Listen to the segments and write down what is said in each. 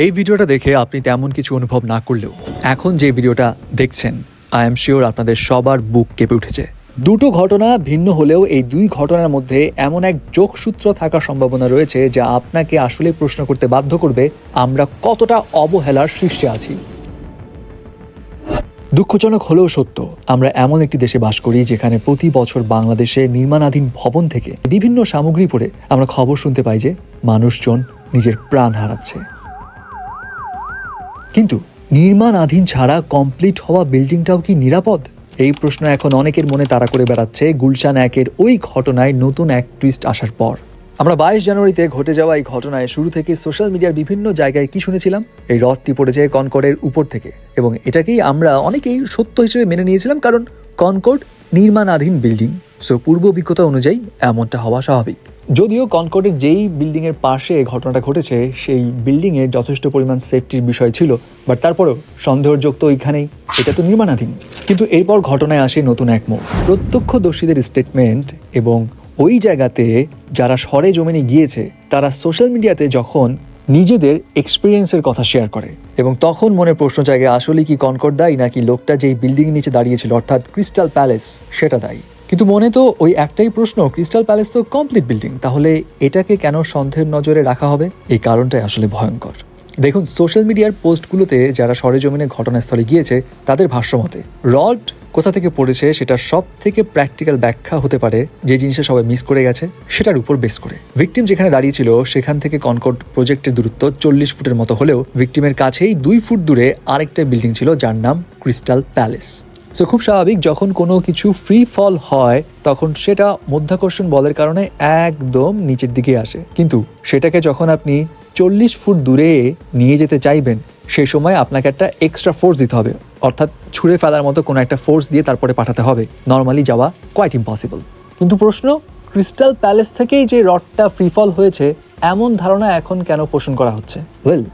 এই ভিডিওটা দেখে আপনি তেমন কিছু অনুভব না করলেও এখন যে ভিডিওটা দেখছেন আই এম শিওর আপনাদের সবার বুক কেঁপে উঠেছে। দুটো ঘটনা ভিন্ন হলেও এই দুই ঘটনার মধ্যে এমন এক যোগসূত্র থাকার সম্ভাবনা রয়েছে যা আপনাকে আসলে প্রশ্ন করতে বাধ্য করবে আমরা কতটা অবহেলার শীর্ষে আছি। দুঃখজনক হলেও সত্য, আমরা এমন একটি দেশে বাস করি যেখানে প্রতি বছর বাংলাদেশে নির্মাণাধীন ভবন থেকে বিভিন্ন সামগ্রী পড়ে আমরা খবর শুনতে পাই যে মানুষজন নিজের প্রাণ হারাচ্ছে। কিন্তু নির্মাণাধীন ছাড়া কমপ্লিট হওয়া বিল্ডিংটাও কি নিরাপদ? এই প্রশ্ন এখন অনেকের মনে তাড়া করে বেড়াচ্ছে গুলশান 1-এর ওই ঘটনায় নতুন এক টুইস্ট আসার পর। আমরা 22 জানুয়ারিতে ঘটে যাওয়া এই ঘটনায় শুরু থেকে সোশ্যাল মিডিয়ার বিভিন্ন জায়গায় কি শুনেছিলাম, এই রডটি পড়েছে কনকর্ডের উপর থেকে এবং এটাকেই আমরা অনেকেই সত্য হিসেবে মেনে নিয়েছিলাম, কারণ কনকর্ড নির্মাণাধীন বিল্ডিং, সো পূর্ব অভিজ্ঞতা অনুযায়ী এমনটা হওয়া স্বাভাবিক। যদিও কনকর্ডের যেই বিল্ডিংয়ের পাশে ঘটনাটা ঘটেছে সেই বিল্ডিংয়ে যথেষ্ট পরিমাণ সেফটির বিষয় ছিল, বাট তারপরেও সন্দেহের যোগ তো ওইখানেই, এটা তো নির্মাণাধীন। কিন্তু এরপর ঘটনায় আসে নতুন এক মোড়। প্রত্যক্ষদর্শীদের স্টেটমেন্ট এবং ওই জায়গাতে যারা সরেজমিনে গিয়েছে তারা সোশ্যাল মিডিয়াতে যখন নিজেদের এক্সপিরিয়েন্সের কথা শেয়ার করে এবং তখন মনে প্রশ্ন জায়গায় আসলে কি কনকর্ড দায়ী নাকি লোকটা যেই বিল্ডিং নিচে দাঁড়িয়েছিল অর্থাৎ ক্রিস্টাল প্যালেস সেটা দায়ী। কিন্তু মনে তো ওই একটাই প্রশ্ন, ক্রিস্টাল প্যালেস তো কমপ্লিট বিল্ডিং, তাহলে এটাকে কেন সন্দেহের নজরে রাখা হবে? এই কারণটাই আসলে ভয়ঙ্কর। দেখুন, সোশ্যাল মিডিয়ার পোস্টগুলোতে যারা সরেজমিনে ঘটনাস্থলে গিয়েছে তাদের ভাষ্যমতে রড কোথা থেকে পড়েছে সেটা সব থেকে প্র্যাকটিক্যাল ব্যাখ্যা হতে পারে যে জিনিসটা সবাই মিস করে গেছে সেটার উপর বেস করে। ভিকটিম যেখানে দাঁড়িয়েছিল সেখান থেকে কনকর্ড প্রজেক্টের দূরত্ব 40 ফুটের মতো হলেও ভিকটিমের কাছেই 2 ফুট দূরে আরেকটা বিল্ডিং ছিল যার নাম ক্রিস্টাল প্যালেস। সো খুব স্বাভাবিক, যখন কোনো কিছু ফ্রি ফল হয় তখন সেটা মাধ্যাকর্ষণ বলের কারণে একদম নিচের দিকে আসে, কিন্তু সেটাকে যখন আপনি 40 ফুট দূরে নিয়ে যেতে চাইবেন সেই সময় আপনাকে একটা এক্সট্রা ফোর্স দিতে হবে, অর্থাৎ ছুঁড়ে ফেলার মতো কোনো একটা ফোর্স দিয়ে তারপরে পাঠাতে হবে। নর্মালি যাওয়া কোয়াইট ইম্পসিবল। কিন্তু প্রশ্ন, ক্রিস্টাল প্যালেস থেকেই যে রডটা ফ্রিফল হয়েছে এমন ধারণা এখন কেন পোষণ করা হচ্ছে? ওয়েল,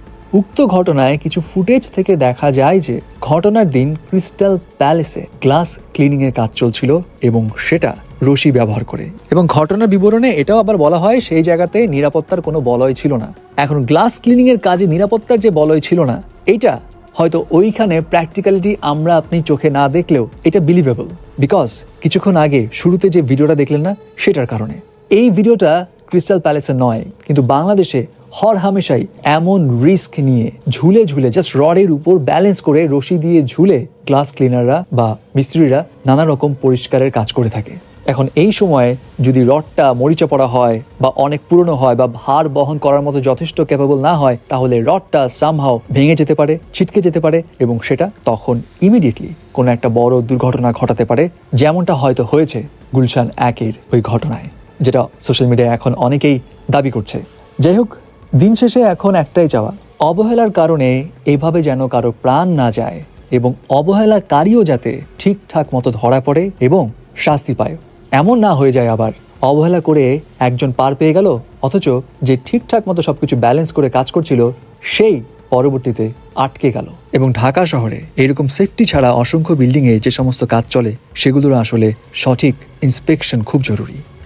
উক্ত ঘটনায় কিছু ফুটেজ থেকে দেখা যায় যে ঘটনার দিন ক্রিস্টাল প্যালেসে গ্লাস ক্লিনিং এর কাজ চলছিল এবং সেটা রশি ব্যবহার করে, এবং ঘটনার বিবরণে এটাও আবার বলা হয় সেই জায়গাতে নিরাপত্তার কোনো বলয় ছিল না। এখন গ্লাস ক্লিনিং এর কাজে নিরাপত্তার যে বলয় ছিল না, এইটা হয়তো ওইখানে প্র্যাকটিক্যালিটি আমরা আপনি চোখে না দেখলেও এটা বিলিভেবল, বিকজ কিছুক্ষণ আগে শুরুতে যে ভিডিওটা দেখলেন না সেটার কারণে। এই ভিডিওটা ক্রিস্টাল প্যালেসের নয়, কিন্তু বাংলাদেশে হর হামেশাই এমন রিস্ক নিয়ে ঝুলে ঝুলে জাস্ট রডের উপর ব্যালেন্স করে রশি দিয়ে ঝুলে গ্লাস ক্লিনাররা বা মিস্ত্রিরা নানা রকম পরিষ্কারের কাজ করে থাকে। এখন এই সময়ে যদি রডটা মরিচা পড়া হয় বা অনেক পুরনো হয় বা ভার বহন করার মতো যথেষ্ট ক্যাপেবল না হয়, তাহলে রডটা সামহাও ভেঙে যেতে পারে, ছিটকে যেতে পারে এবং সেটা তখন ইমিডিয়েটলি কোনো একটা বড় দুর্ঘটনা ঘটাতে পারে, যেমনটা হয়তো হয়েছে গুলশান 1-এর ওই ঘটনায়, যেটা সোশ্যাল মিডিয়ায় এখন অনেকেই দাবি করছে। যাই হোক, দিন শেষে এখন একটাই চাওয়া, অবহেলার কারণে এভাবে যেন কারো প্রাণ না যায় এবং অবহেলাকারীও যাতে ঠিকঠাক মতো ধরা পড়ে এবং শাস্তি পায়। এমন না হয়ে যায় আবার অবহেলা করে একজন পার পেয়ে গেল, অথচ যে ঠিকঠাক মতো সবকিছু ব্যালেন্স করে কাজ করছিল সেই পরবর্তীতে আটকে গেল। এবং ঢাকা শহরে এরকম সেফটি ছাড়া অসংখ্য বিল্ডিংয়ে যে সমস্ত কাজ চলে সেগুলোর আসলে সঠিক ইন্সপেকশন খুব জরুরি।